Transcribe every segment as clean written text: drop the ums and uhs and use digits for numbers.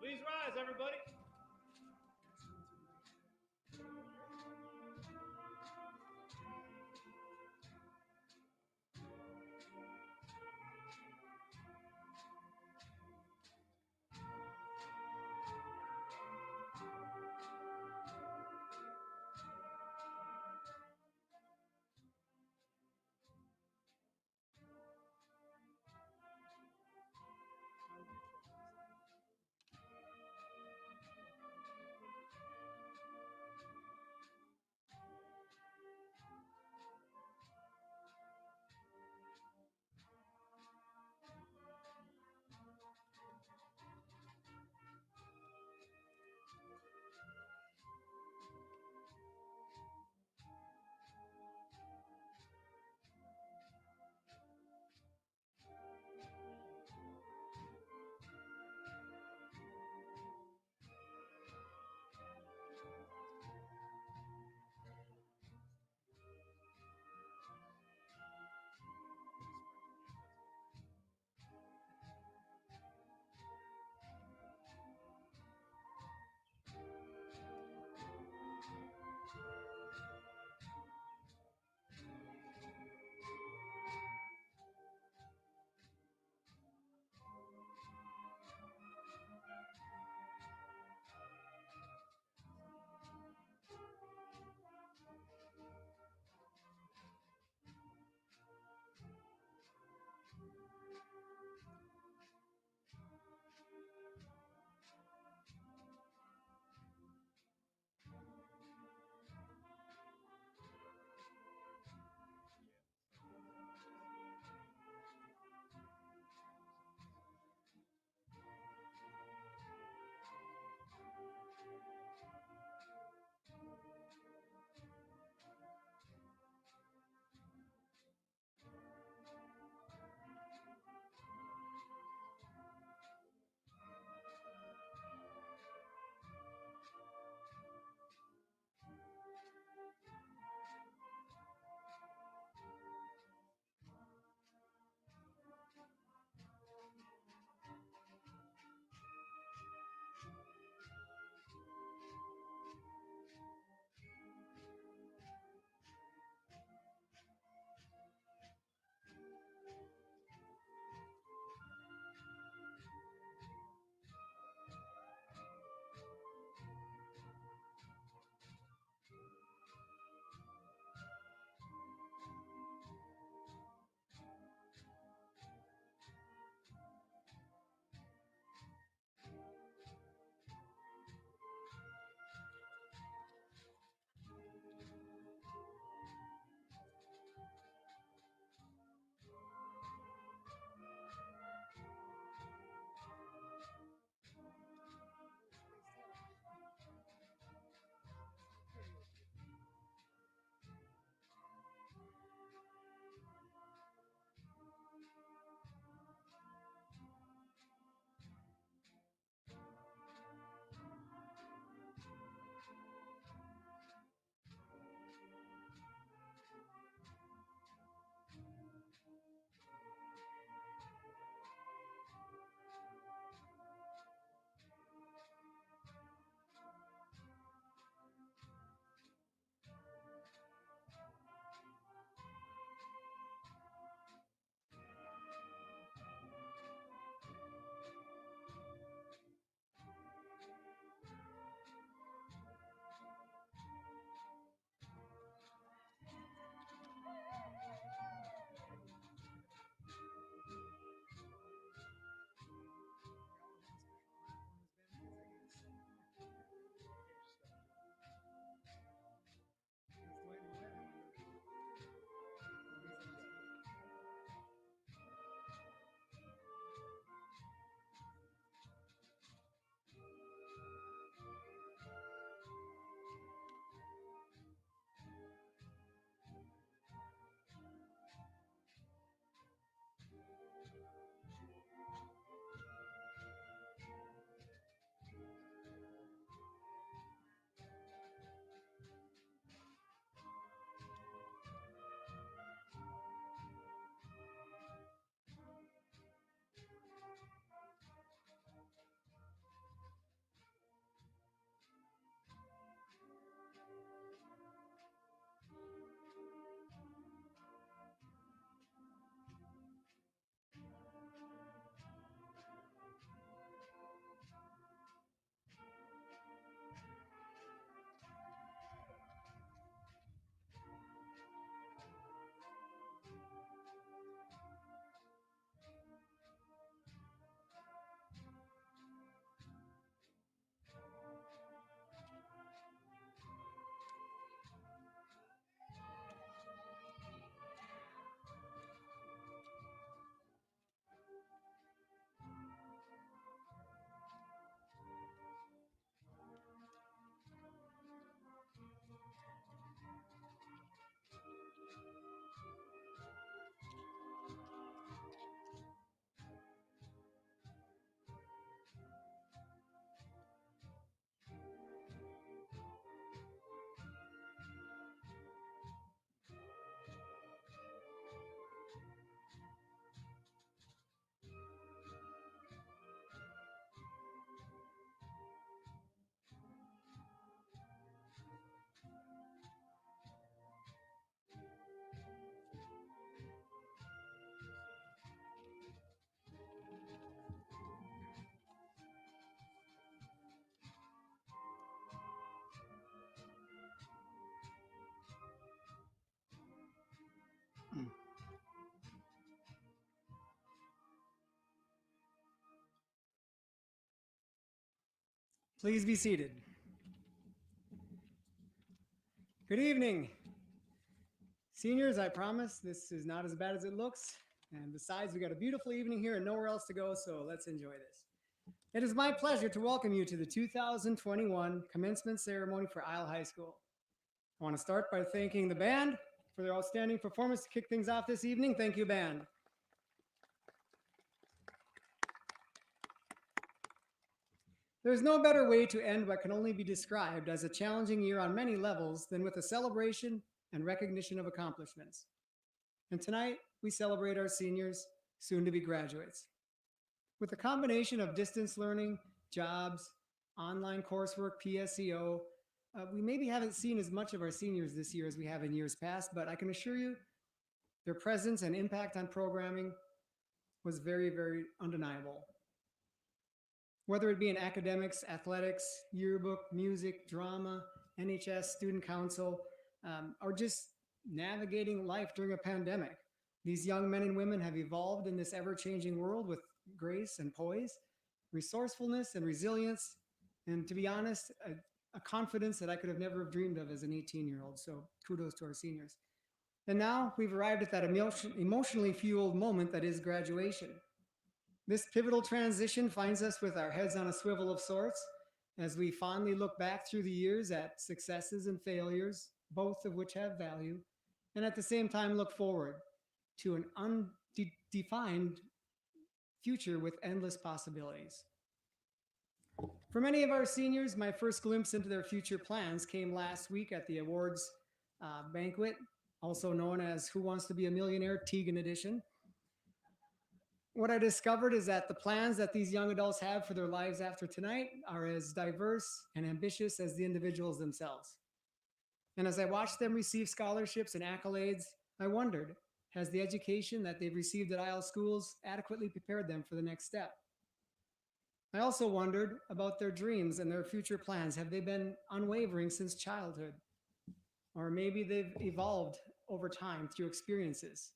Please rise, everybody. Please be seated. Good evening. Seniors, I promise this is not as bad as it looks. And besides, we got a beautiful evening here and nowhere else to go, so let's enjoy this. It is my pleasure to welcome you to the 2021 commencement ceremony for Isle High School. I want to start by thanking the band for their outstanding performance to kick things off this evening. Thank you, band. There's no better way to end what can only be described as a challenging year on many levels than with a celebration and recognition of accomplishments. And tonight, we celebrate our seniors, soon to be graduates. With a combination of distance learning, jobs, online coursework, PSEO, we maybe haven't seen as much of our seniors this year as we have in years past, but I can assure you their presence and impact on programming was very, very undeniable. Whether it be in academics, athletics, yearbook, music, drama, NHS, student council, or just navigating life during a pandemic. These young men and women have evolved in this ever-changing world with grace and poise, resourcefulness and resilience, and to be honest, a confidence that I could have never dreamed of as an 18-year-old. So kudos to our seniors. And now we've arrived at that emotionally fueled moment that is graduation. This pivotal transition finds us with our heads on a swivel of sorts as we fondly look back through the years at successes and failures, both of which have value, and at the same time look forward to an undefined future with endless possibilities. For many of our seniors, my first glimpse into their future plans came last week at the awards banquet, also known as Who Wants to Be a Millionaire, Teagan Edition. What I discovered is that the plans that these young adults have for their lives after tonight are as diverse and ambitious as the individuals themselves. And as I watched them receive scholarships and accolades, I wondered, has the education that they've received at Isle schools adequately prepared them for the next step? I also wondered about their dreams and their future plans. Have they been unwavering since childhood? Or maybe they've evolved over time through experiences,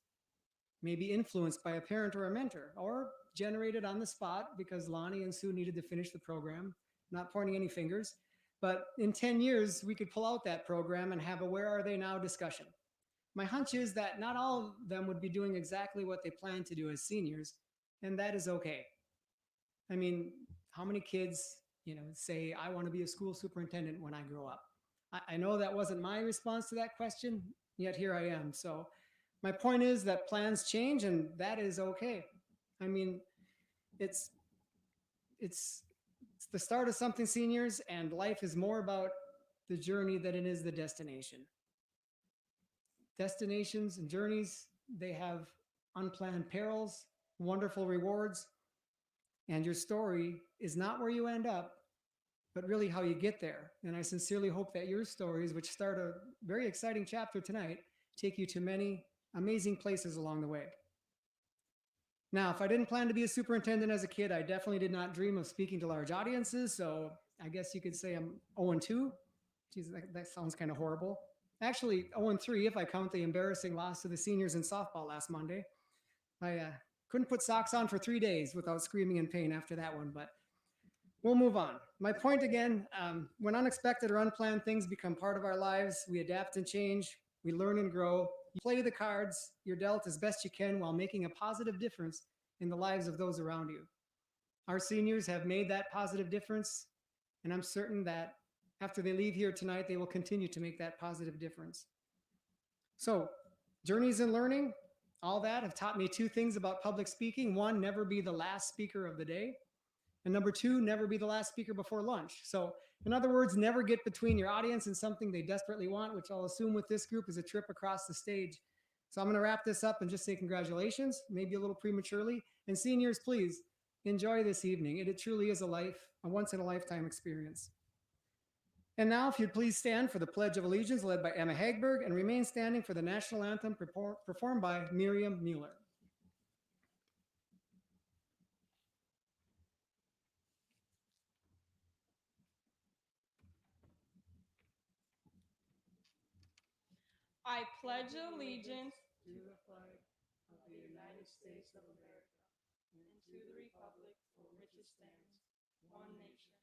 maybe influenced by a parent or a mentor, or generated on the spot because Lonnie and Sue needed to finish the program. Not pointing any fingers, but in 10 years, we could pull out that program and have a where are they now discussion. My hunch is that not all of them would be doing exactly what they plan to do as seniors, and that is okay. I mean, how many kids, say, I want to be a school superintendent when I grow up? I know that wasn't my response to that question, yet here I am. So my point is that plans change, and that is okay. I mean, it's the start of something, seniors, and life is more about the journey than it is the destination. Destinations and journeys, they have unplanned perils, wonderful rewards, and your story is not where you end up, but really how you get there. And I sincerely hope that your stories, which start a very exciting chapter tonight, take you to many amazing places along the way. Now, if I didn't plan to be a superintendent as a kid, I definitely did not dream of speaking to large audiences. So I guess you could say I'm 0-2. Geez, that sounds kind of horrible. Actually, 0-3 if I count the embarrassing loss to the seniors in softball last Monday. I couldn't put socks on for 3 days without screaming in pain after that one, but we'll move on. My point again, when unexpected or unplanned things become part of our lives, we adapt and change, we learn and grow. You play the cards you're dealt as best you can while making a positive difference in the lives of those around you. Our seniors have made that positive difference, and I'm certain that after they leave here tonight, they will continue to make that positive difference. So, journeys in learning, all that have taught me two things about public speaking. One, never be the last speaker of the day. And number two, never be the last speaker before lunch. So in other words, never get between your audience and something they desperately want, which I'll assume with this group is a trip across the stage. So I'm going to wrap this up and just say congratulations, maybe a little prematurely. And seniors, please enjoy this evening. It truly is a once in a lifetime experience. And now, if you'd please stand for the Pledge of Allegiance led by Emma Hagberg and remain standing for the national anthem performed by Miriam Mueller. I pledge allegiance to the flag of the United States of America and to the republic for which it stands, one nation,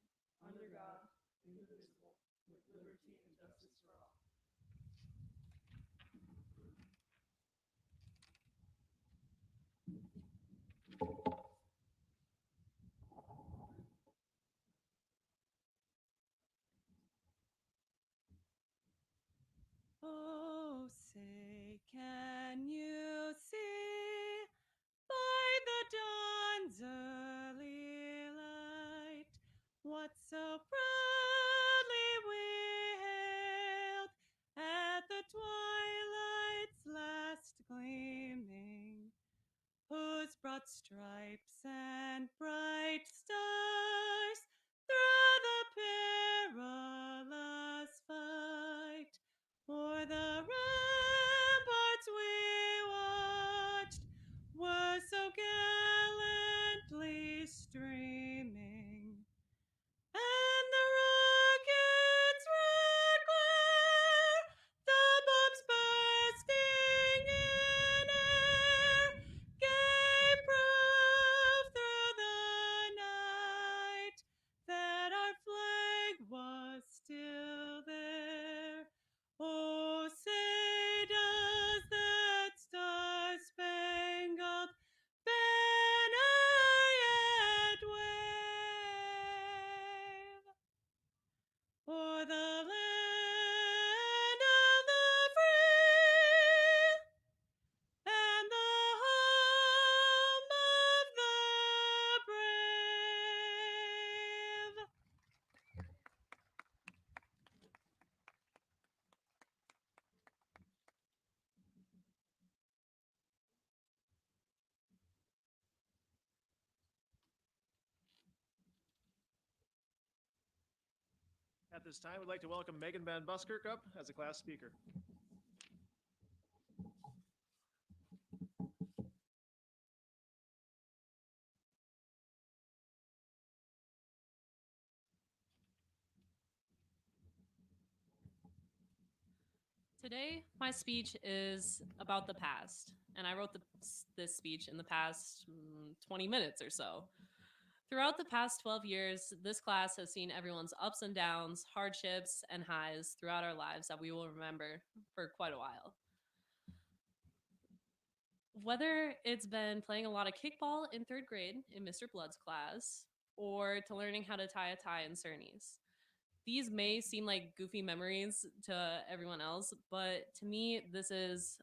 under God, indivisible, with liberty and justice for all. Oh, say, can you see by the dawn's early light what so proudly we hailed at the twilight's last gleaming, whose broad stripes and bright stars through the perilous fight o'er the ramparts we watched were so gallantly streaming, and the rocket's red glare, the bombs bursting in air, gave proof through the night that our flag was still there. Oh, say does that star-spangled banner yet wave o'er the land of the free and the home of the brave? At this time, we'd like to welcome Megan Van Buskirk up as a class speaker. Today, my speech is about the past, and I wrote this speech in the past 20 minutes or so. Throughout the past 12 years, this class has seen everyone's ups and downs, hardships, and highs throughout our lives that we will remember for quite a while. Whether it's been playing a lot of kickball in 3rd grade in Mr. Blood's class, or to learning how to tie a tie in Cerny's. These may seem like goofy memories to everyone else, but to me, this is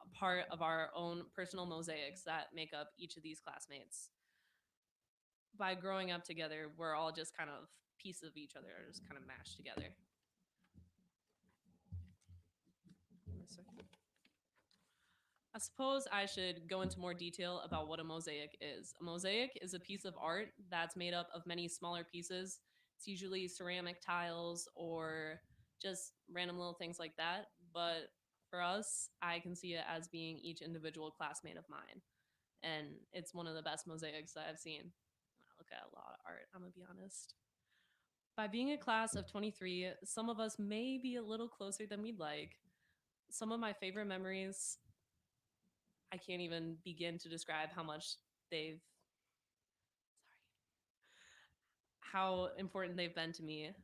a part of our own personal mosaics that make up each of these classmates. By growing up together, we're all just kind of pieces of each other, just kind of mashed together. I suppose I should go into more detail about what a mosaic is. A mosaic is a piece of art that's made up of many smaller pieces. It's usually ceramic tiles or just random little things like that. But for us, I can see it as being each individual classmate of mine. And it's one of the best mosaics that I've seen. I look at a lot of art, I'm going to be honest. By being a class of 23, some of us may be a little closer than we'd like. Some of my favorite memories, I can't even begin to describe how much how important they've been to me.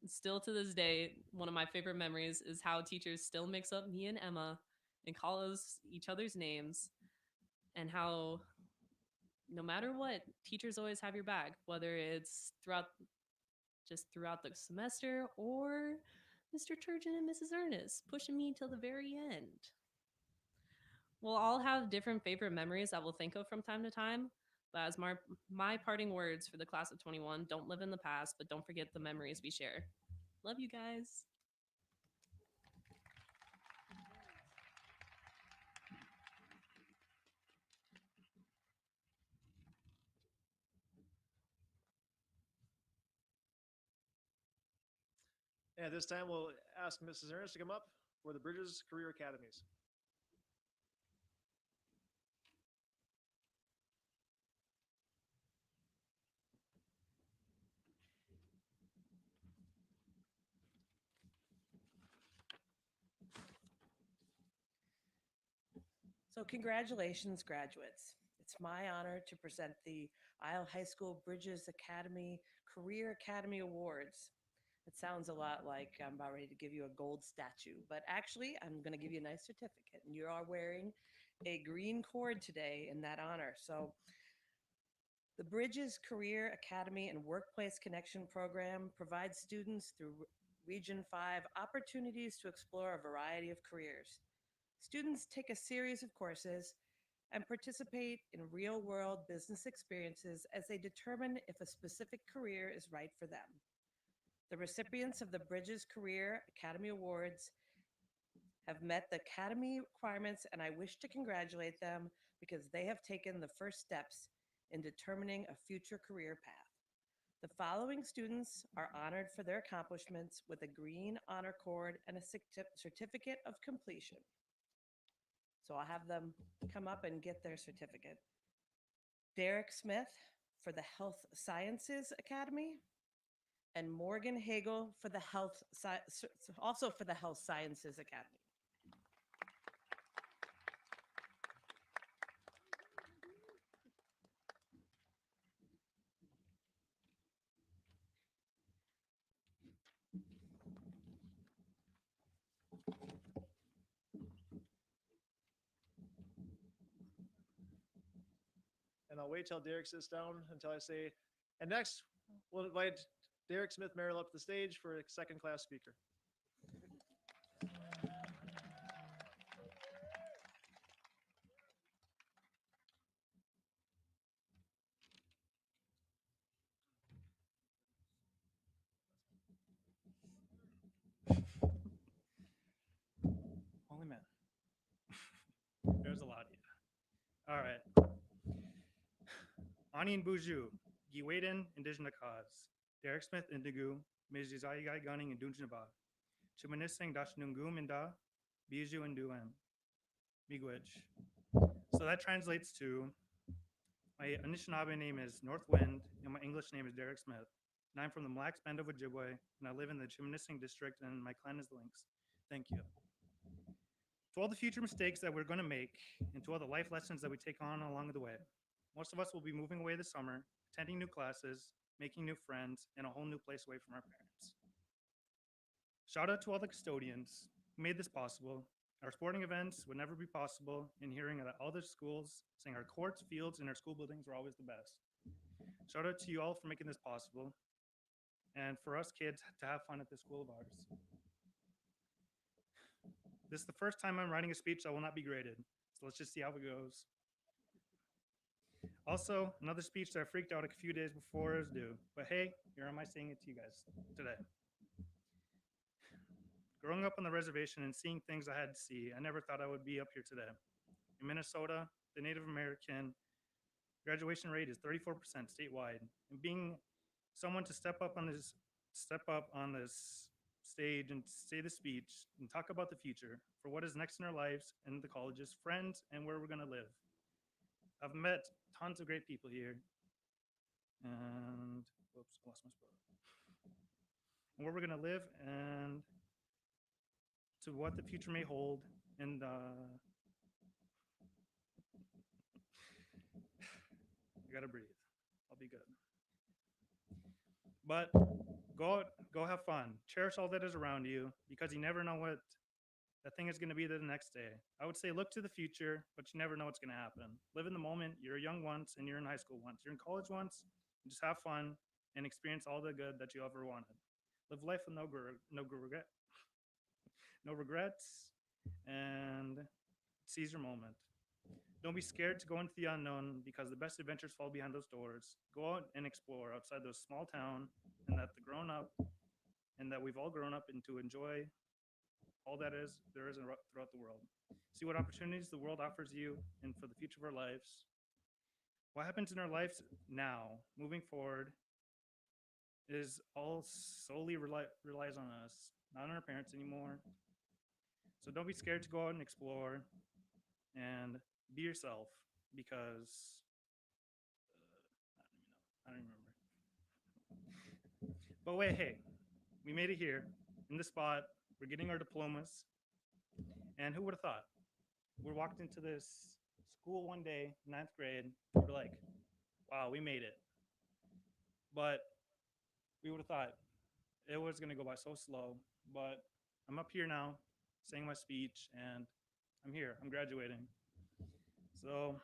Still to this day, one of my favorite memories is how teachers still mix up me and Emma and call us each other's names, and how no matter what, teachers always have your back, whether it's throughout the semester or Mr. Turgeon and Mrs. Ernest pushing me till the very end. We'll all have different favorite memories that we'll think of from time to time, but as my parting words for the class of 21, don't live in the past, but don't forget the memories we share. Love you guys. And at this time, we'll ask Mrs. Ernest to come up for the Bridges Career Academies. So congratulations, graduates. It's my honor to present the Isle High School Bridges Academy Career Academy Awards. It sounds a lot like I'm about ready to give you a gold statue, but actually, I'm going to give you a nice certificate. And you are wearing a green cord today in that honor. So, the Bridges Career Academy and Workplace Connection Program provides students through Region 5 opportunities to explore a variety of careers. Students take a series of courses and participate in real world business experiences as they determine if a specific career is right for them. The recipients of the Bridges Career Academy Awards have met the Academy requirements, and I wish to congratulate them because they have taken the first steps in determining a future career path. The following students are honored for their accomplishments with a green honor cord and a certificate of completion. So I'll have them come up and get their certificate. Derek Smith for the Health Sciences Academy, and Morgan Hagel for the also for the Health Sciences Academy. And I'll wait till Derek sits down until I say, and next, we'll invite Derek Smith Merrill up to the stage for a second class speaker. Holy man. There's a lot of you. All right. Anin Buju, Giwaden Indigenous Cause, Derek Smith Indigu, Mizizai Gunning and Dunjanaba, Chimanising Dashnungum Inda, Biju and Duan, Miigwech. So that translates to my Anishinaabe name is North Wind, and my English name is Derek Smith. And I'm from the Mille Lacs Band of Ojibwe, and I live in the Chimanising district, and my clan is the Lynx. Thank you. To all the future mistakes that we're going to make, and to all the life lessons that we take on along the way. Most of us will be moving away this summer, attending new classes, making new friends, and a whole new place away from our parents. Shout out to all the custodians who made this possible. Our sporting events would never be possible, and hearing that all the schools saying our courts, fields, and our school buildings were always the best. Shout out to you all for making this possible, and for us kids to have fun at this school of ours. This is the first time I'm writing a speech that will not be graded, so let's just see how it goes. Also, another speech that I freaked out a few days before it was due, but hey, here am I saying it to you guys today. Growing up on the reservation and seeing things I had to see, I never thought I would be up here today. In Minnesota, the Native American graduation rate is 34% statewide, and being someone to step up on this stage and say the speech and talk about the future for what is next in our lives and the colleges, friends, and where we're going to live. I've met tons of great people here, and whoops, I lost my spot. And where we're going to live and to what the future may hold, and I gotta breathe. I'll be good. But go have fun. Cherish all that is around you, because you never know what that thing is going to be there the next day. I would say look to the future, but you never know what's going to happen. Live in the moment. You're young once, and you're in high school once. You're in college once. And just have fun and experience all the good that you ever wanted. Live life with no regrets, and seize your moment. Don't be scared to go into the unknown, because the best adventures fall behind those doors. Go out and explore outside those small town, and that we've all grown up into enjoy all that there is throughout the world. See what opportunities the world offers you and for the future of our lives. What happens in our lives now, moving forward, is all solely relies on us, not on our parents anymore. So don't be scared to go out and explore and be yourself, because I don't even remember. But wait, hey, we made it here in the spot. We're getting our diplomas. And who would have thought? We walked into this school one day, 9th grade. We're like, wow, we made it. But We would have thought it was going to go by so slow, but I'm up here now saying my speech, and I'm here. I'm graduating. So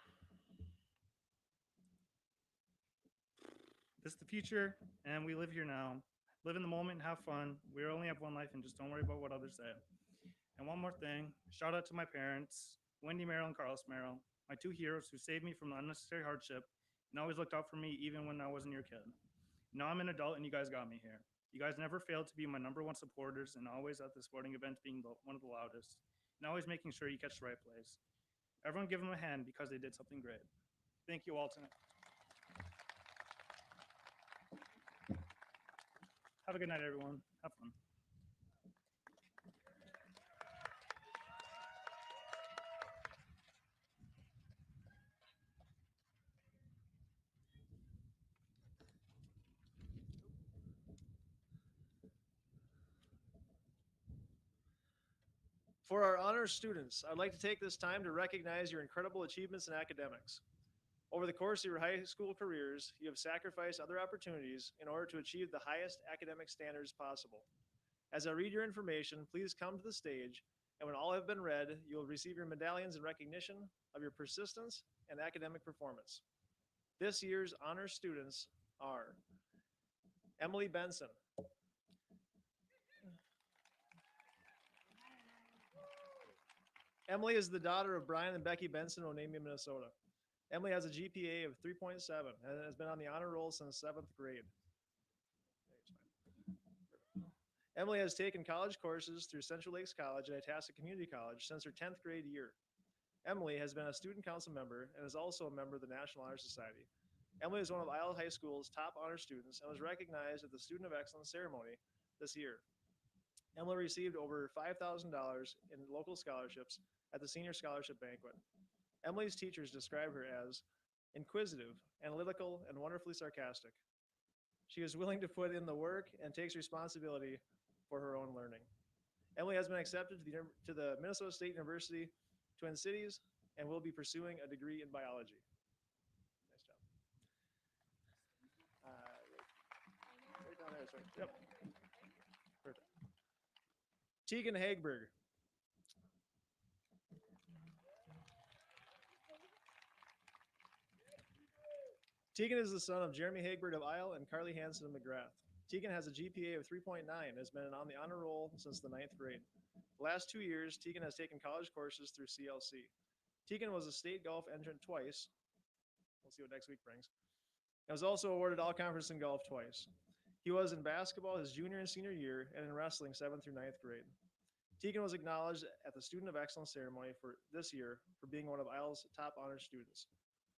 this is the future, and we live here now. Live in the moment, have fun. We only have one life, and just don't worry about what others say. And one more thing, shout out to my parents, Wendy Merrill and Carlos Merrill, my two heroes who saved me from the unnecessary hardship and always looked out for me even when I wasn't your kid. Now I'm an adult, and you guys got me here. You guys never failed to be my number one supporters, and always at the sporting event being one of the loudest, and always making sure you catch the right place. Everyone give them a hand because they did something great. Thank you all tonight. Have a good night, everyone. Have fun. For our honors students, I'd like to take this time to recognize your incredible achievements in academics. Over the course of your high school careers, you have sacrificed other opportunities in order to achieve the highest academic standards possible. As I read your information, please come to the stage, and when all have been read, you will receive your medallions in recognition of your persistence and academic performance. This year's honors students are Emily Benson, Emily is the daughter of Brian and Becky Benson, Onamia, Minnesota. Emily has a GPA of 3.7 and has been on the honor roll since 7th grade. Emily has taken college courses through Central Lakes College and Itasca Community College since her 10th grade year. Emily has been a student council member and is also a member of the National Honor Society. Emily is one of Isle High School's top honor students and was recognized at the Student of Excellence ceremony this year. Emily received over $5,000 in local scholarships at the Senior Scholarship Banquet. Emily's teachers describe her as inquisitive, analytical, and wonderfully sarcastic. She is willing to put in the work and takes responsibility for her own learning. Emily has been accepted to the Minnesota State University Twin Cities and will be pursuing a degree in biology. Nice job. Right down there, that's right. Yep. Perfect. Tegan Hagberg. Tegan is the son of Jeremy Hagberg of Isle and Carly Hansen of McGrath. Tegan has a GPA of 3.9 and has been on the honor roll since the 9th grade. The last 2 years, Tegan has taken college courses through CLC. Tegan was a state golf entrant twice. We'll see what next week brings. And was also awarded all conference in golf twice. He was in basketball his junior and senior year and in wrestling 7th through 9th grade. Tegan was acknowledged at the Student of Excellence ceremony for this year for being one of Isle's top honor students.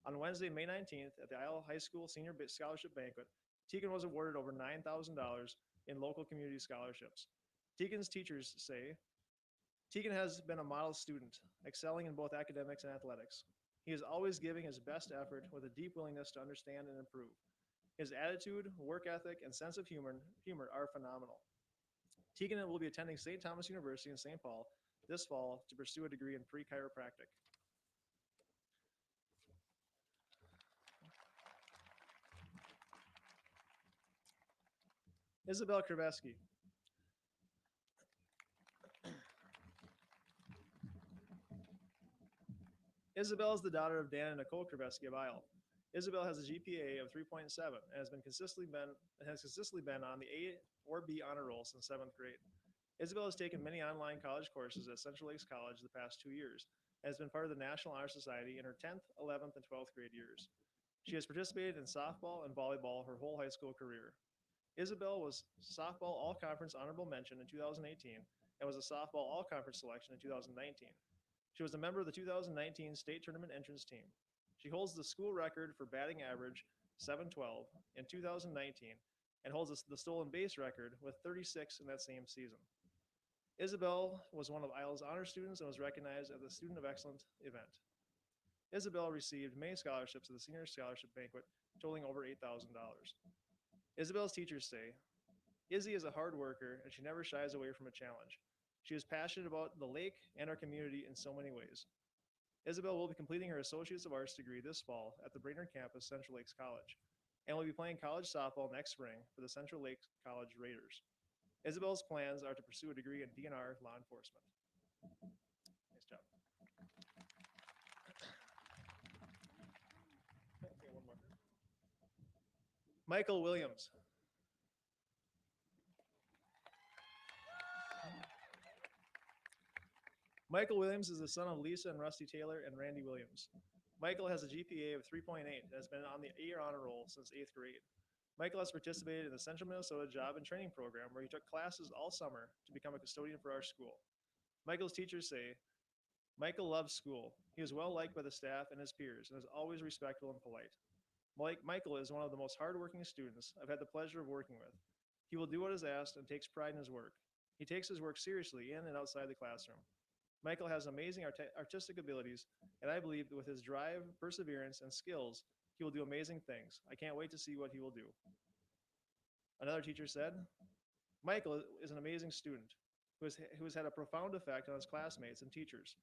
On Wednesday, May 19th, at the Isle High School Senior Scholarship Banquet, Tegan was awarded over $9,000 in local community scholarships. Tegan's teachers say, Tegan has been a model student, excelling in both academics and athletics. He is always giving his best effort with a deep willingness to understand and improve. His attitude, work ethic, and sense of humor are phenomenal. Tegan will be attending St. Thomas University in St. Paul this fall to pursue a degree in pre-chiropractic. Isabel Kravesky. Isabel is the daughter of Dan and Nicole Kravesky of Isle. Isabel has a GPA of 3.7 and has consistently been on the A or B honor roll since 7th grade. Isabel has taken many online college courses at Central Lakes College the past 2 years and has been part of the National Honor Society in her 10th, 11th, and 12th grade years. She has participated in softball and volleyball her whole high school career. Isabel was softball all-conference honorable mention in 2018 and was a softball all-conference selection in 2019. She was a member of the 2019 state tournament entrance team. She holds the school record for batting average, 712, in 2019, and holds the stolen base record with 36 in that same season. Isabel was one of Isle's honor students and was recognized at the Student of Excellence event. Isabel received many scholarships at the Senior Scholarship Banquet, totaling over $8,000. Isabel's teachers say, Izzy is a hard worker and she never shies away from a challenge. She is passionate about the lake and our community in so many ways. Isabel will be completing her Associates of Arts degree this fall at the Brainerd campus, Central Lakes College. and will be playing college softball next spring for the Central Lakes College Raiders. Isabel's plans are to pursue a degree in DNR law enforcement. Nice job. Okay, one more. Michael Williams. Michael Williams is the son of Lisa and Rusty Taylor and Randy Williams. Michael has a GPA of 3.8 and has been on the A-year honor roll since 8th grade. Michael has participated in the Central Minnesota Job and Training Program where he took classes all summer to become a custodian for our school. Michael's teachers say, Michael loves school. He is well liked by the staff and his peers and is always respectful and polite. Michael is one of the most hardworking students I've had the pleasure of working with. He will do what is asked and takes pride in his work. He takes his work seriously in and outside the classroom. Michael has amazing artistic abilities, and I believe that with his drive, perseverance, and skills, he will do amazing things. I can't wait to see what he will do. Another teacher said, Michael is an amazing student who has had a profound effect on his classmates and teachers.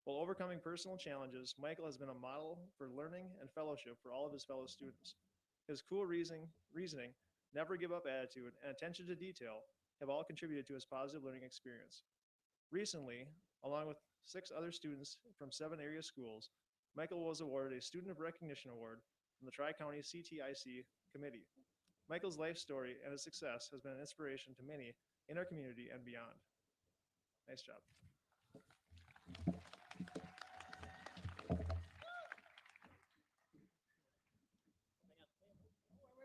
While overcoming personal challenges, Michael has been a model for learning and fellowship for all of his fellow students. His cool reasoning, never give up attitude, and attention to detail have all contributed to his positive learning experience. Recently, along with 6 other students from 7 area schools, Michael was awarded a Student of Recognition Award from the Tri-County CTIC Committee. Michael's life story and his success has been an inspiration to many in our community and beyond. Nice job.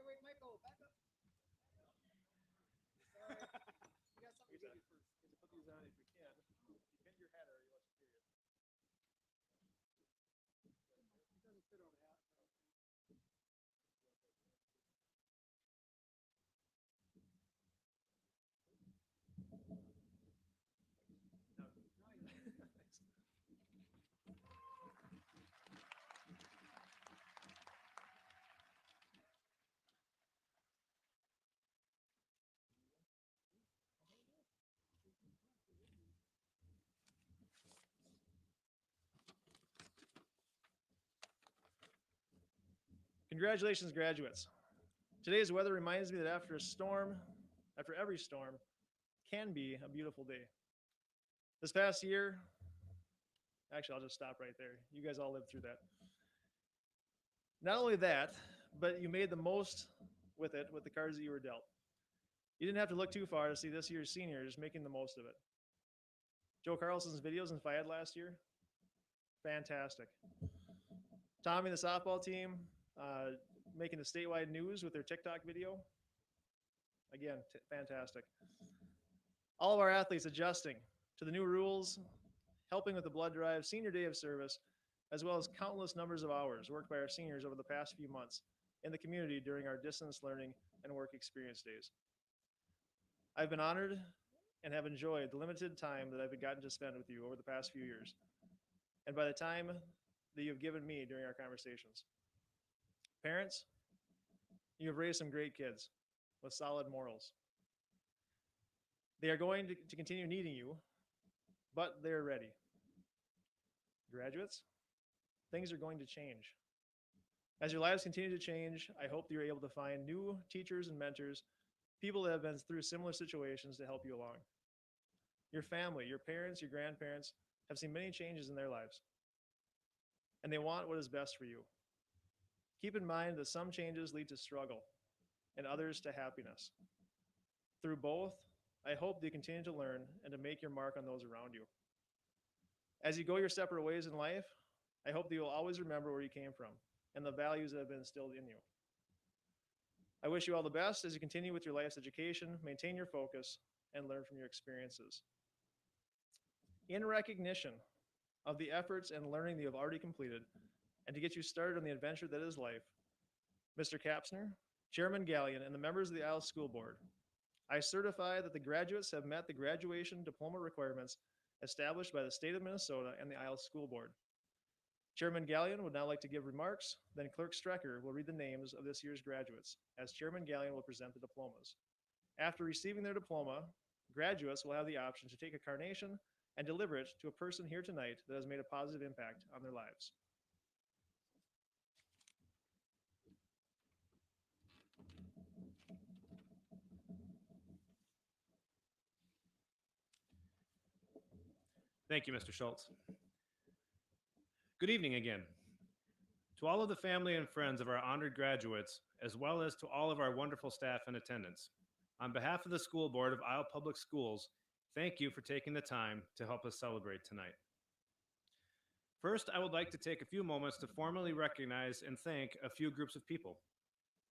Wait, Michael, back up. Sorry. We got something to give you first. You have to put these on if you can. You pin your head or you let you period. It doesn't fit on the hat. Congratulations, graduates. Today's weather reminds me that after every storm can be a beautiful day. This past year, actually, I'll just stop right there. You guys all lived through that. Not only that, but you made the most with it with the cards that you were dealt. You didn't have to look too far to see this year's seniors making the most of it. Joe Carlson's videos in FIAD last year, fantastic. Tommy, the softball team, making the statewide news with their TikTok video. Again, fantastic. All of our athletes adjusting to the new rules, helping with the blood drive, senior day of service, as well as countless numbers of hours worked by our seniors over the past few months in the community during our distance learning and work experience days. I've been honored and have enjoyed the limited time that I've gotten to spend with you over the past few years, and by the time that you've given me during our conversations. Parents, you have raised some great kids with solid morals. They are going to continue needing you, but they're ready. Graduates, things are going to change. As your lives continue to change, I hope that you're able to find new teachers and mentors, people that have been through similar situations to help you along. Your family, your parents, your grandparents have seen many changes in their lives, and they want what is best for you. Keep in mind that some changes lead to struggle and others to happiness. Through both, I hope that you continue to learn and to make your mark on those around you. As you go your separate ways in life, I hope that you will always remember where you came from and the values that have been instilled in you. I wish you all the best as you continue with your life's education, maintain your focus, and learn from your experiences. In recognition of the efforts and learning that you have already completed, and to get you started on the adventure that is life, Mr. Kapsner, Chairman Gallion, and the members of the Isles School Board, I certify that the graduates have met the graduation diploma requirements established by the state of Minnesota and the Isles School Board. Chairman Gallion would now like to give remarks, then Clerk Strecker will read the names of this year's graduates, as Chairman Gallion will present the diplomas. After receiving their diploma, graduates will have the option to take a carnation and deliver it to a person here tonight that has made a positive impact on their lives. Thank you, Mr. Schultz. Good evening again. To all of the family and friends of our honored graduates, as well as to all of our wonderful staff in attendance, on behalf of the School Board of Isle Public Schools, thank you for taking the time to help us celebrate tonight. First, I would like to take a few moments to formally recognize and thank a few groups of people.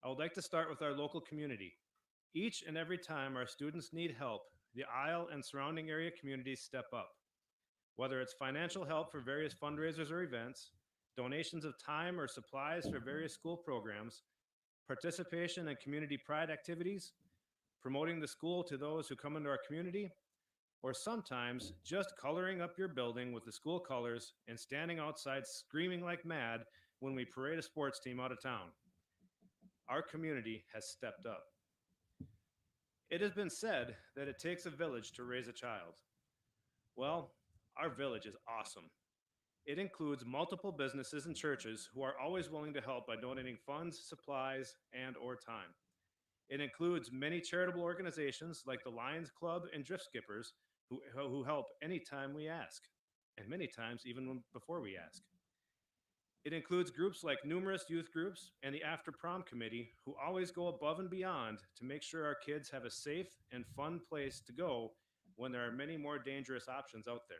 I would like to start with our local community. Each and every time our students need help, the Isle and surrounding area communities step up. Whether it's financial help for various fundraisers or events, donations of time or supplies for various school programs, participation in community pride activities, promoting the school to those who come into our community, or sometimes just coloring up your building with the school colors and standing outside screaming like mad when we parade a sports team out of town. Our community has stepped up. It has been said that it takes a village to raise a child. Well, our village is awesome. It includes multiple businesses and churches who are always willing to help by donating funds, supplies, and or time. It includes many charitable organizations like the Lions Club and Drift Skippers who help anytime we ask, and many times even before we ask. It includes groups like numerous youth groups and the After Prom Committee who always go above and beyond to make sure our kids have a safe and fun place to go when there are many more dangerous options out there.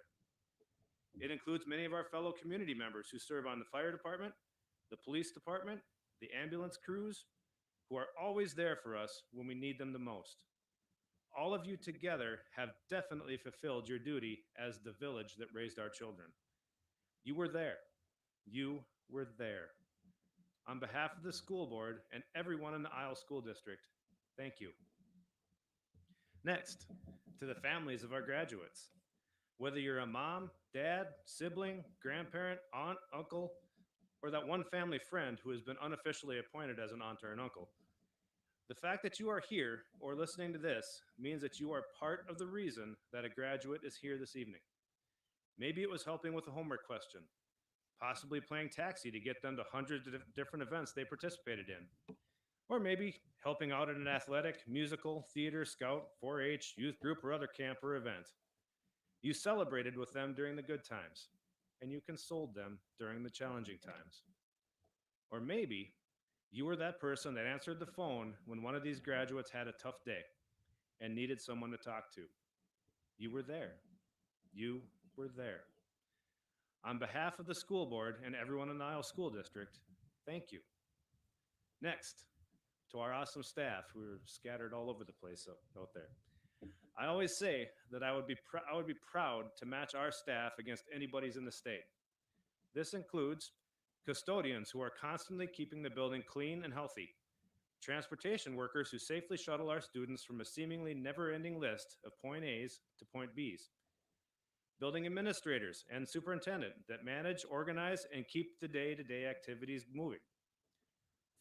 It includes many of our fellow community members who serve on the fire department, the police department, the ambulance crews, who are always there for us when we need them the most. All of you together have definitely fulfilled your duty as the village that raised our children. You were there. You were there. On behalf of the school board and everyone in the Isle School District, thank you. Next, to the families of our graduates. Whether you're a mom, dad, sibling, grandparent, aunt, uncle, or that one family friend who has been unofficially appointed as an aunt or an uncle, the fact that you are here or listening to this means that you are part of the reason that a graduate is here this evening. Maybe it was helping with a homework question, possibly playing taxi to get them to hundreds of different events they participated in, or maybe helping out at an athletic, musical, theater, scout, 4-H, youth group, or other camp or event. You celebrated with them during the good times, and you consoled them during the challenging times. Or maybe you were that person that answered the phone when one of these graduates had a tough day and needed someone to talk to. You were there. You were there. On behalf of the school board and everyone in the Isle School District, thank you. Next, to our awesome staff who are scattered all over the place out there. I always say that I would be proud to match our staff against anybody's in the state. This includes custodians who are constantly keeping the building clean and healthy, transportation workers who safely shuttle our students from a seemingly never-ending list of point A's to point B's, building administrators and superintendent that manage, organize, and keep the day-to-day activities moving,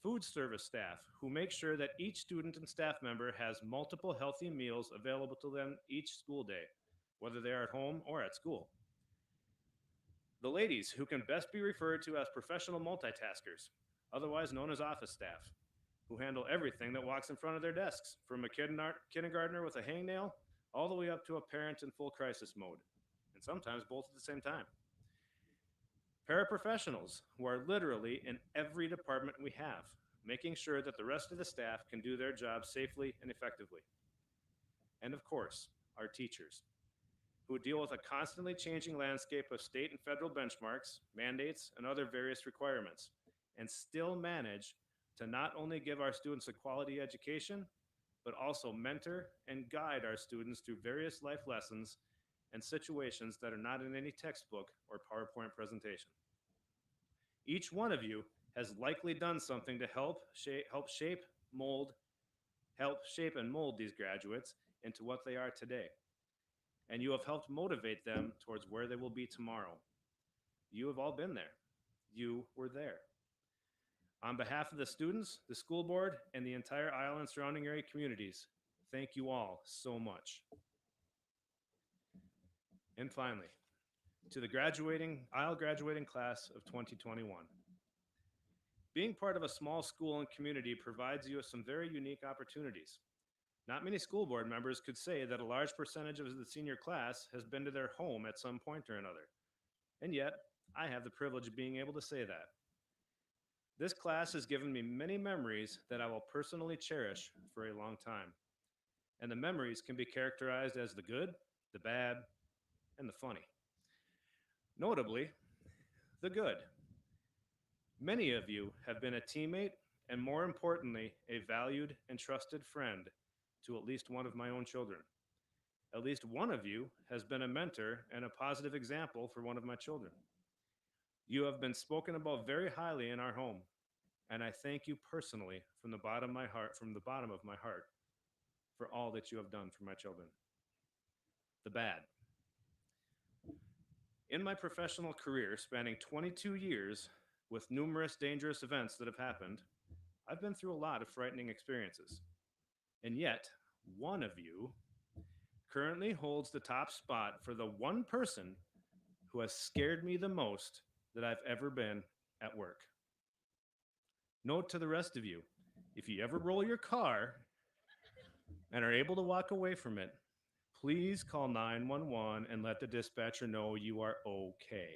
food service staff who make sure that each student and staff member has multiple healthy meals available to them each school day, whether they are at home or at school. The ladies who can best be referred to as professional multitaskers, otherwise known as office staff, who handle everything that walks in front of their desks, from a kindergartner with a hangnail all the way up to a parent in full crisis mode, and sometimes both at the same time. Paraprofessionals who are literally in every department we have, making sure that the rest of the staff can do their job safely and effectively. And of course, our teachers, who deal with a constantly changing landscape of state and federal benchmarks, mandates, and other various requirements, and still manage to not only give our students a quality education, but also mentor and guide our students through various life lessons and situations that are not in any textbook or PowerPoint presentation. Each one of you has likely done something to help shape and mold these graduates into what they are today. And you have helped motivate them towards where they will be tomorrow. You have all been there. You were there. On behalf of the students, the school board, and the entire Isle and surrounding area communities, thank you all so much. And finally, to the Isle graduating class of 2021. Being part of a small school and community provides you with some very unique opportunities. Not many school board members could say that a large percentage of the senior class has been to their home at some point or another. And yet, I have the privilege of being able to say that. This class has given me many memories that I will personally cherish for a long time. And the memories can be characterized as the good, the bad, and the funny. Notably, the good. Many of you have been a teammate and, more importantly, a valued and trusted friend to at least one of my own children. At least one of you has been a mentor and a positive example for one of my children. You have been spoken about very highly in our home, and I thank you personally from the bottom of my heart, for all that you have done for my children. The bad. In my professional career spanning 22 years, with numerous dangerous events that have happened, I've been through a lot of frightening experiences. And yet, one of you currently holds the top spot for the one person who has scared me the most that I've ever been at work. Note to the rest of you, if you ever roll your car and are able to walk away from it, please call 911 and let the dispatcher know you are okay.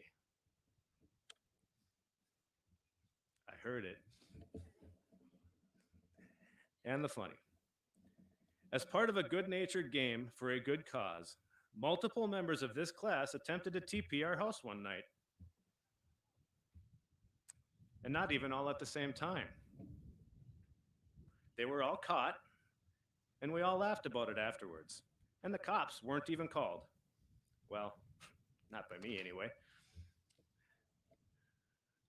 I heard it. And the funny. As part of a good-natured game for a good cause, multiple members of this class attempted to TP our house one night. And not even all at the same time. They were all caught, and we all laughed about it afterwards. And the cops weren't even called. Well, not by me anyway.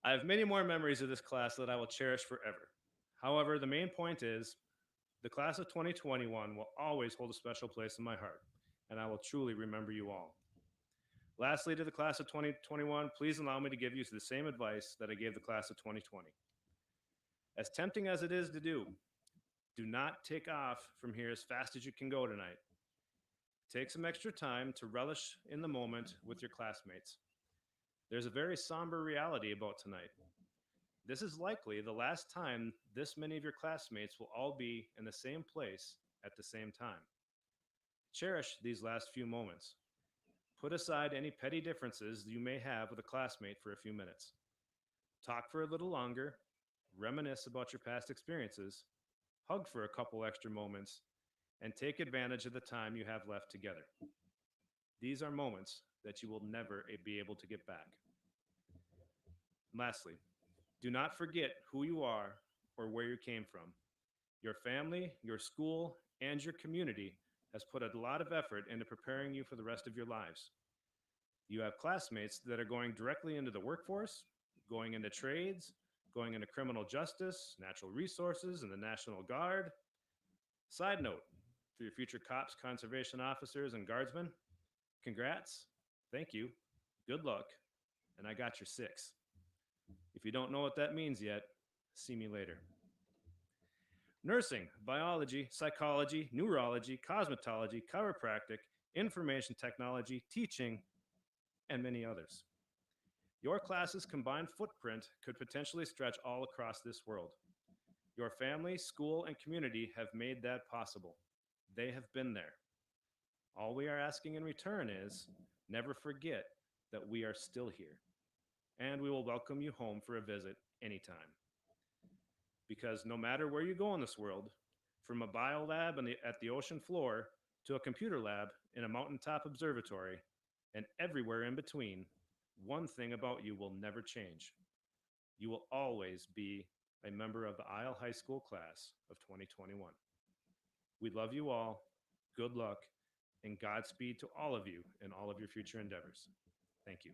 I have many more memories of this class that I will cherish forever. However, the main point is, the class of 2021 will always hold a special place in my heart, and I will truly remember you all. Lastly, to the class of 2021, please allow me to give you the same advice that I gave the class of 2020. As tempting as it is to do not take off from here as fast as you can go tonight. Take some extra time to relish in the moment with your classmates. There's a very somber reality about tonight. This is likely the last time this many of your classmates will all be in the same place at the same time. Cherish these last few moments. Put aside any petty differences you may have with a classmate for a few minutes. Talk for a little longer, reminisce about your past experiences, hug for a couple extra moments, and take advantage of the time you have left together. These are moments that you will never be able to get back. Lastly, do not forget who you are or where you came from. Your family, your school, and your community has put a lot of effort into preparing you for the rest of your lives. You have classmates that are going directly into the workforce, going into trades, going into criminal justice, natural resources, and the National Guard. Side note, for your future cops, conservation officers, and guardsmen, congrats, thank you, good luck, and I got your 6. If you don't know what that means yet, see me later. Nursing, biology, psychology, neurology, cosmetology, chiropractic, information technology, teaching, and many others. Your class's combined footprint could potentially stretch all across this world. Your family, school, and community have made that possible. They have been there. All we are asking in return is, never forget that we are still here, and we will welcome you home for a visit anytime. Because no matter where you go in this world, from a bio lab at the ocean floor to a computer lab in a mountaintop observatory, and everywhere in between, one thing about you will never change. You will always be a member of the Isle High School class of 2021. We love you all, good luck, and Godspeed to all of you in all of your future endeavors. Thank you.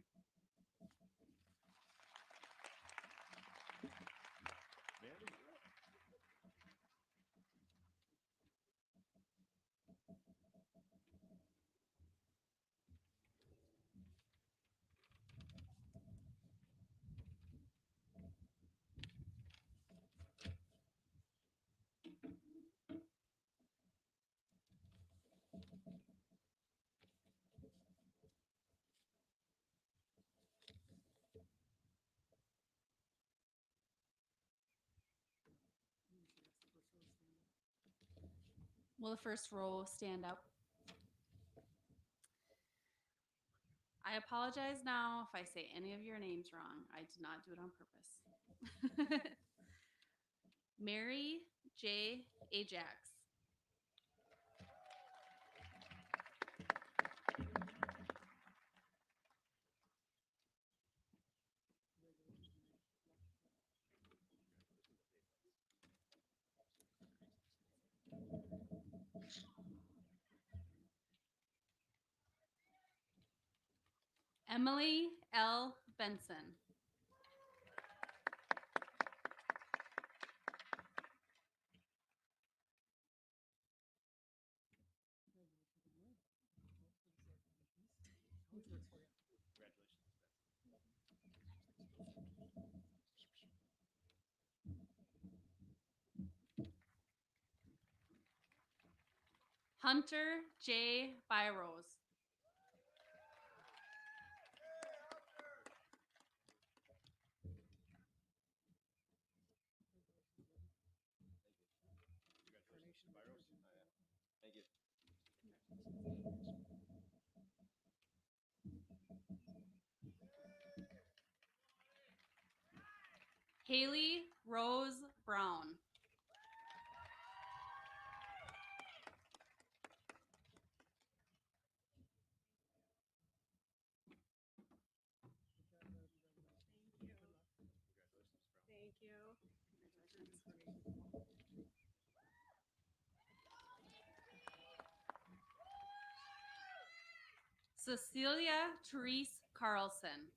Will the first row stand up? I apologize now if I say any of your names wrong. I did not do it on purpose. Mary J. Ajax. Emily L. Benson. Hunter J. Byros. Thank you. Haley Rose Brown. Thank you. Cecilia Therese Carlson.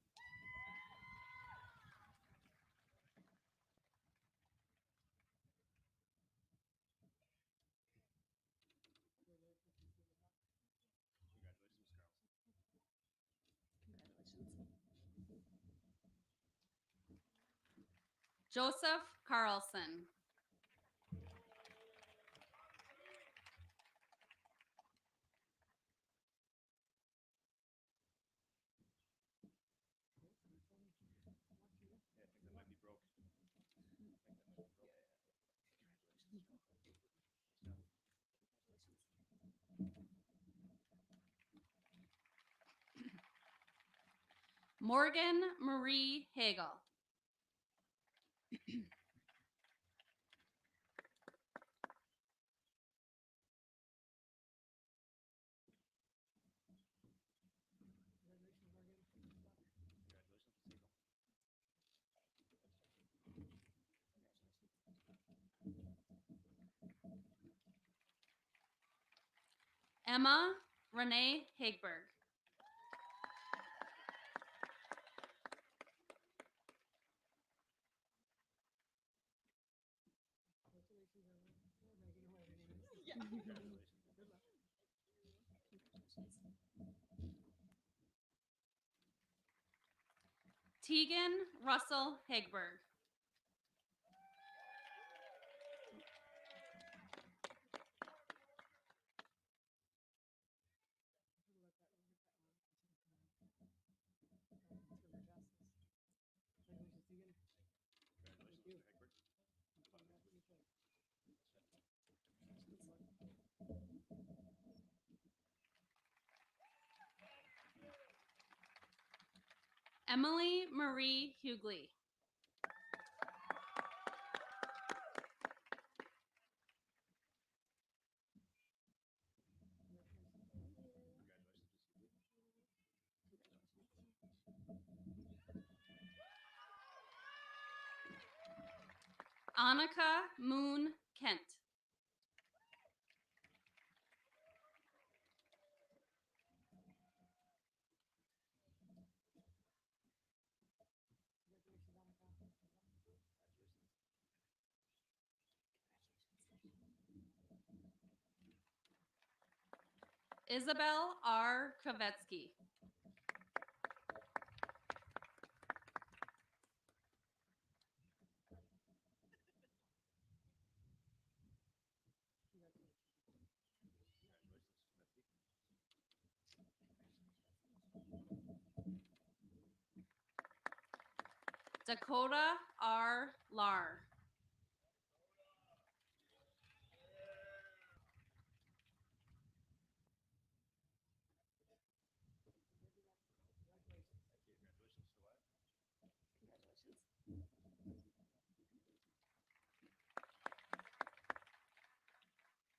Joseph Carlson. Yeah, I think that might be broke. Morgan Marie Hagel. Emma Renee Hagberg. Tegan Russell Hagberg. Emily Marie Hughley. Annika Moon Kent. Isabel R. Kravesky. Dakota R. Lar.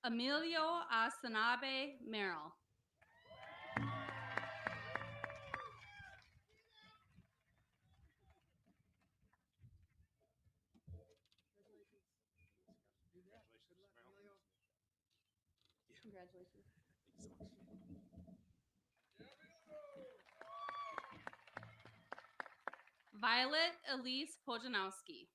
Emilio Asanabe Merrill. Congratulations. Violet Elise Pojanowski.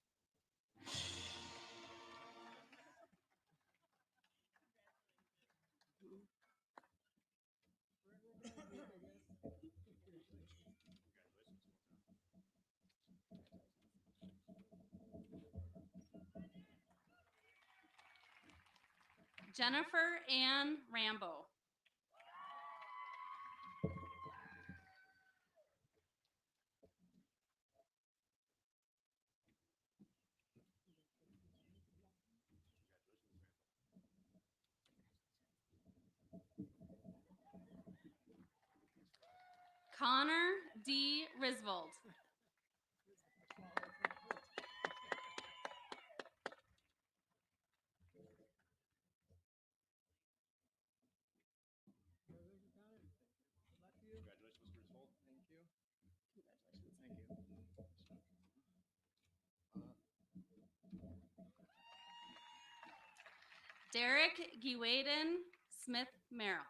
Jennifer Ann Rambo. Connor D. Risvold. Derek Giwaden Smith Merrill.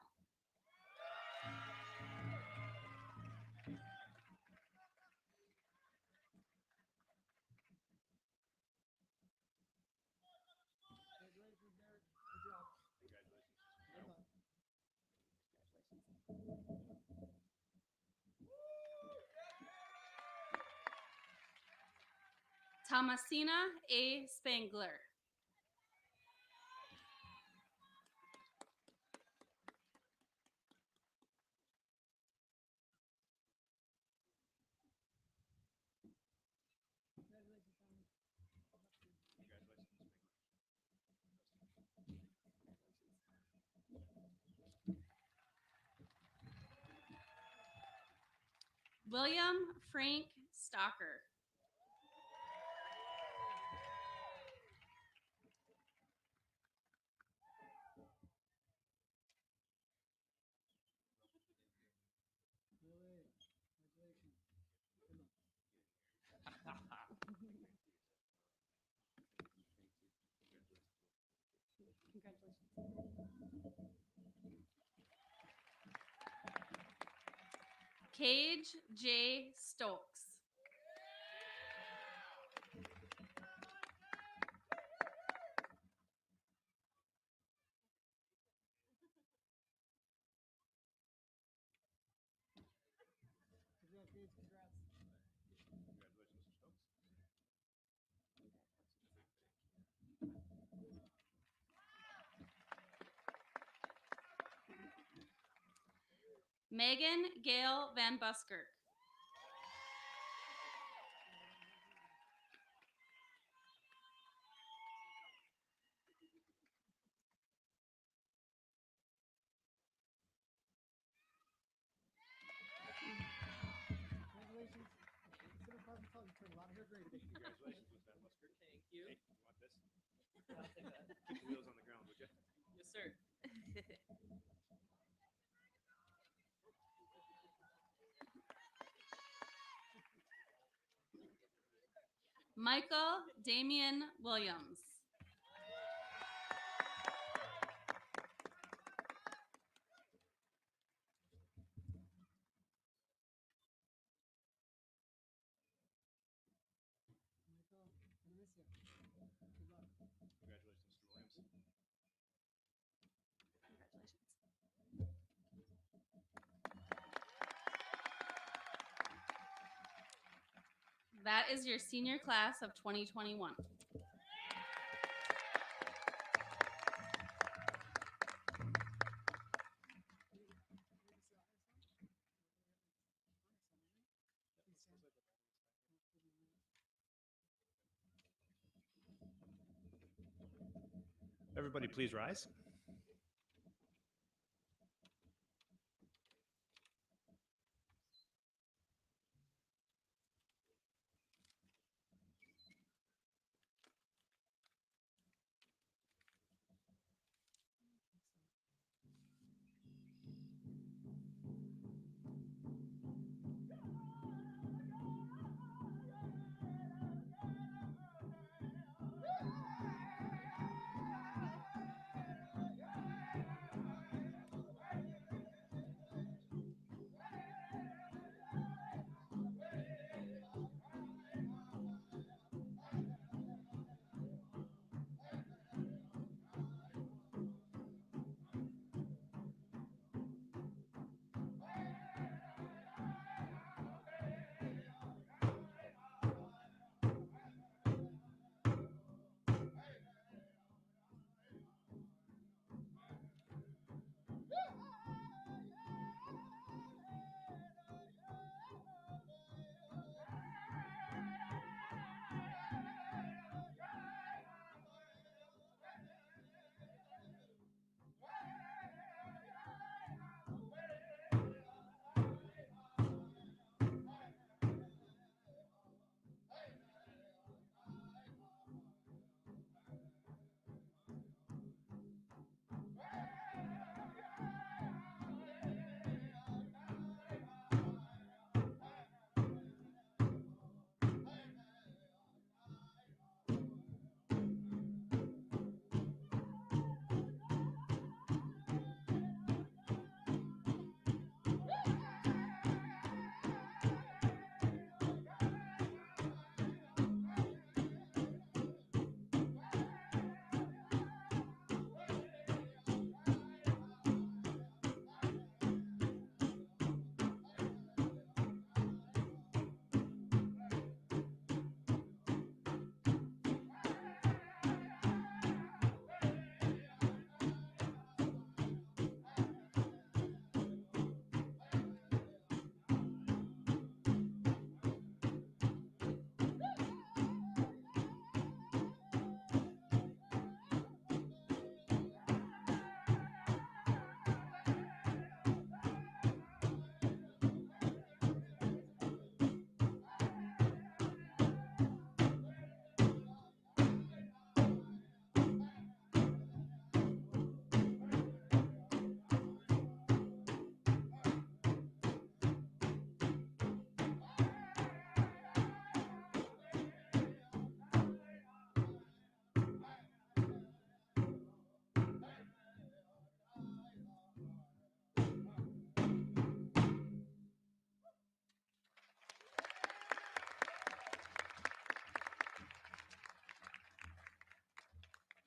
Thomasina A. Spangler. William Frank Stocker. Cage J. Stokes. Megan Gail Van Busker. Congratulations, Miss Van Busker. Thank you. Hey, you want this? I'll take that. Keep the wheels on the ground, would you? Yes, sir. Michael Damian Williams. Congratulations, Mr. Williams. That is your senior class of 2021. Everybody, please rise.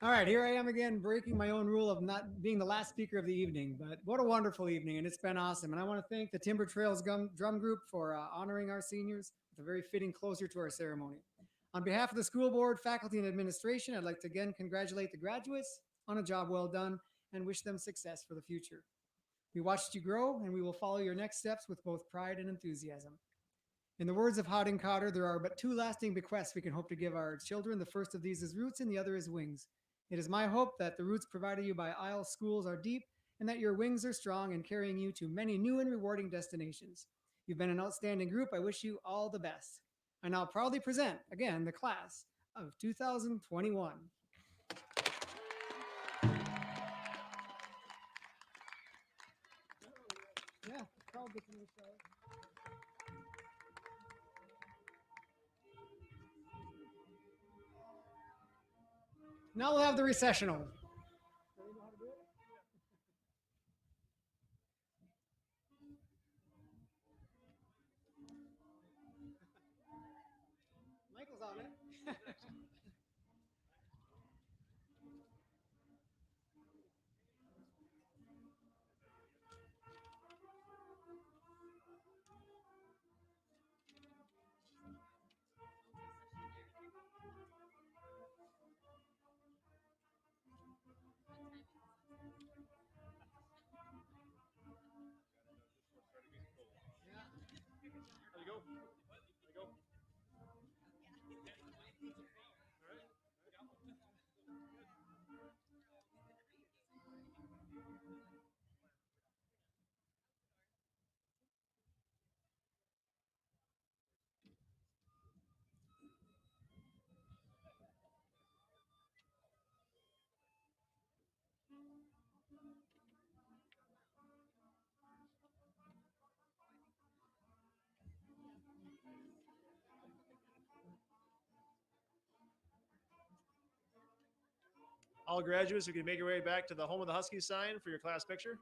All right, here I am again, breaking my own rule of not being the last speaker of the evening. But what a wonderful evening, and it's been awesome. And I want to thank the Timber Trails Drum Group for honoring our seniors with a very fitting closure to our ceremony. On behalf of the school board, faculty, and administration, I'd like to again congratulate the graduates on a job well done and wish them success for the future. We watched you grow, and we will follow your next steps with both pride and enthusiasm. In the words of Harding Cotter, there are but two lasting bequests we can hope to give our children. The first of these is roots, and the other is wings. It is my hope that the roots provided you by Isle schools are deep, and that your wings are strong in carrying you to many new and rewarding destinations. You've been an outstanding group. I wish you all the best. I now proudly present, again, the class of 2021. Yeah, proud to finish that. Now we'll have the recessional. Michael's on it. There you go. There you go. All graduates, you can make your way back to the Home of the Huskies sign for your class picture.